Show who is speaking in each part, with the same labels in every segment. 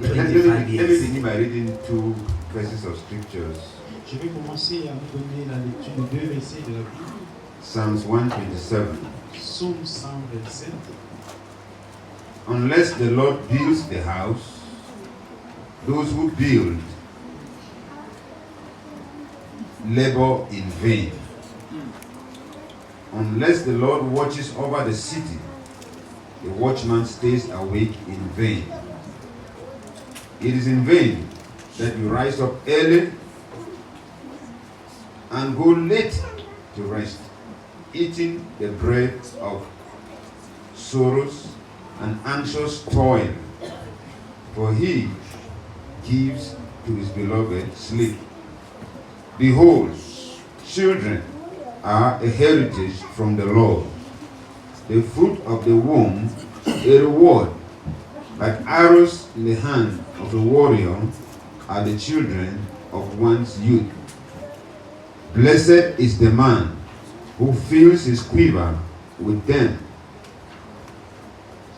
Speaker 1: Let me begin by reading two verses of scriptures.
Speaker 2: Je vais commencer à vous donner la lecture de deux versets de la Bible.
Speaker 1: Psalms 127.
Speaker 2: Psaume 127.
Speaker 1: Unless the Lord builds the house, those who build labor in vain. Unless the Lord watches over the city, the watchman stays awake in vain. It is in vain that you rise up early and go late to rest, eating the bread of sorrows and anxious toil, for he gives to his beloved sleep. Behold, children are a heritage from the Lord, the fruit of the womb a reward. Like arrows in the hand of a warrior are the children of one's youth. Blessed is the man who fills his quiver with them.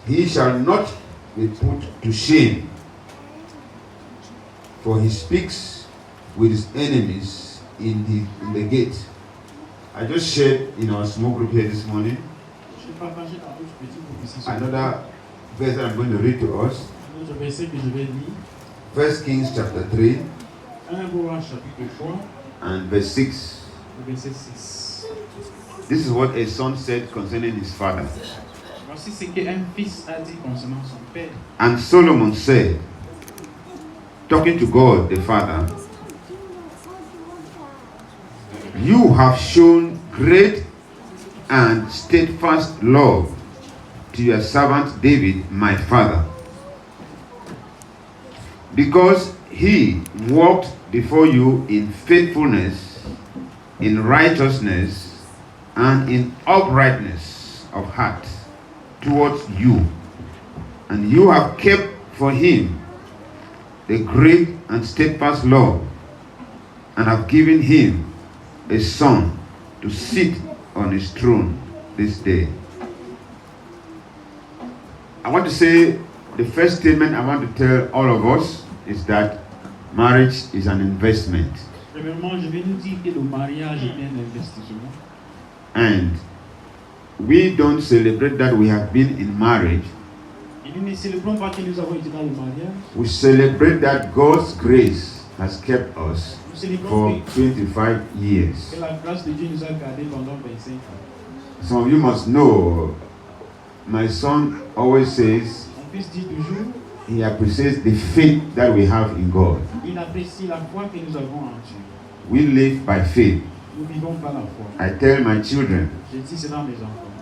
Speaker 1: He shall not be put to shame, for he speaks with his enemies in the gate. I just shared in our small group here this morning another verse that I'm going to read to us. 1 Kings chapter 3 and verse 6. This is what a son said concerning his father. And Solomon said, talking to God the Father, you have shown great and steadfast love to your servant David, my father, because he walked before you in faithfulness, in righteousness, and in uprightness of heart towards you. And you have kept for him the great and steadfast love, and have given him a son to sit on his throne this day. I want to say the first statement I want to tell all of us is that marriage is an investment. And we don't celebrate that we have been in marriage. We celebrate that God's grace has kept us for 25 years. Some of you must know, my son always says he appreciates the faith that we have in God. We live by faith. I tell my children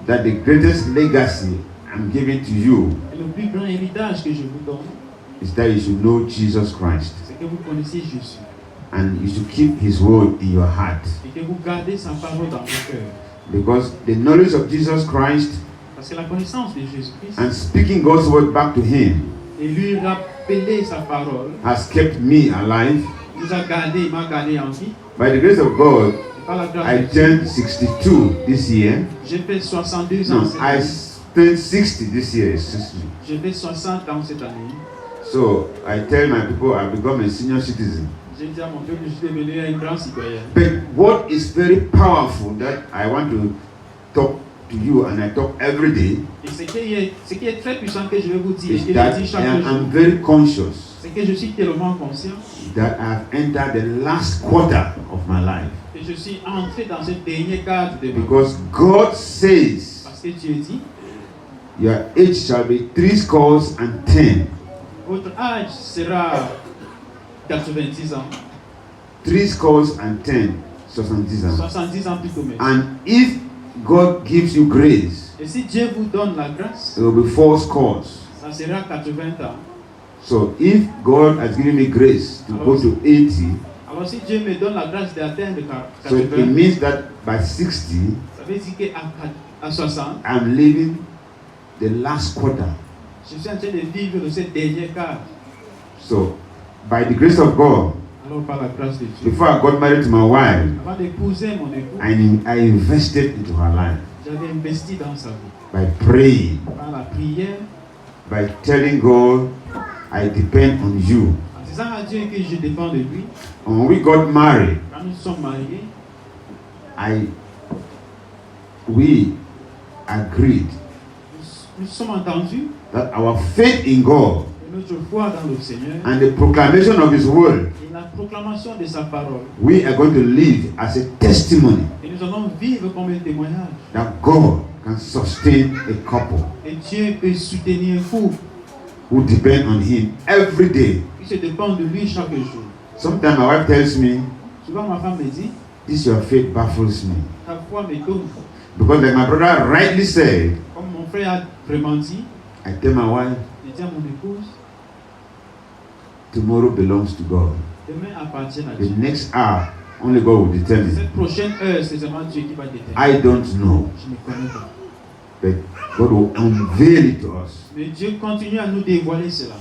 Speaker 1: that the greatest legacy I'm giving to you is that you should know Jesus Christ. And you should keep his word in your heart. Because the knowledge of Jesus Christ and speaking God's word back to him has kept me alive. By the grace of God, I turned 62 this year. No, I turned 60 this year. So I tell my people I've become a senior citizen. But what is very powerful that I want to talk to you, and I talk every day, is that I'm very conscious that I've entered the last quarter of my life. Because God says your age shall be 70.
Speaker 2: Votre âge sera 90 ans.
Speaker 1: 70, 70 ans.
Speaker 2: 70 ans plutôt même.
Speaker 1: And if God gives you grace,
Speaker 2: et si Dieu vous donne la grâce,
Speaker 1: it will be 40.
Speaker 2: Ça sera 80 ans.
Speaker 1: So if God has given me grace to go to 80,
Speaker 2: alors si Dieu me donne la grâce d'atteindre 80,
Speaker 1: so it means that by 60,
Speaker 2: ça veut dire qu'à 60,
Speaker 1: I'm living the last quarter.
Speaker 2: Je suis en train de vivre ce dernier quart.
Speaker 1: So, by the grace of God,
Speaker 2: alors par la grâce de Dieu,
Speaker 1: before I got married to my wife,
Speaker 2: avant d'épouser mon époux,
Speaker 1: I invested into her life.
Speaker 2: J'avais investi dans sa vie.
Speaker 1: By praying,
Speaker 2: par la prière,
Speaker 1: by telling God I depend on you.
Speaker 2: En disant à Dieu que je dépends de lui,
Speaker 1: When we got married,
Speaker 2: quand nous sommes mariés,
Speaker 1: we agreed
Speaker 2: nous sommes entendus
Speaker 1: that our faith in God
Speaker 2: que notre foi dans le Seigneur
Speaker 1: and the proclamation of His word,
Speaker 2: et la proclamation de sa parole,
Speaker 1: we are going to live as a testimony
Speaker 2: et nous allons vivre comme un témoignage.
Speaker 1: that God can sustain a couple
Speaker 2: Et Dieu peut soutenir un couple
Speaker 1: who depend on Him every day.
Speaker 2: qui se dépend de lui chaque jour.
Speaker 1: Sometimes my wife tells me,
Speaker 2: Souvent ma femme me dit,
Speaker 1: this your faith baffles me.
Speaker 2: ta foi m'étonne.
Speaker 1: Because like my brother rightly said,
Speaker 2: Comme mon frère a vraiment dit,
Speaker 1: I tell my wife,
Speaker 2: je dis à mon épouse,
Speaker 1: tomorrow belongs to God.
Speaker 2: demain appartient à
Speaker 1: The
Speaker 2: Dieu.
Speaker 1: next hour, only God will determine.
Speaker 2: Cette prochaine heure, c'est seulement Dieu qui va déterminer.
Speaker 1: I don't know,
Speaker 2: Je ne connais pas.
Speaker 1: but God will unveil it to us.
Speaker 2: Mais Dieu continue à nous dévoiler cela.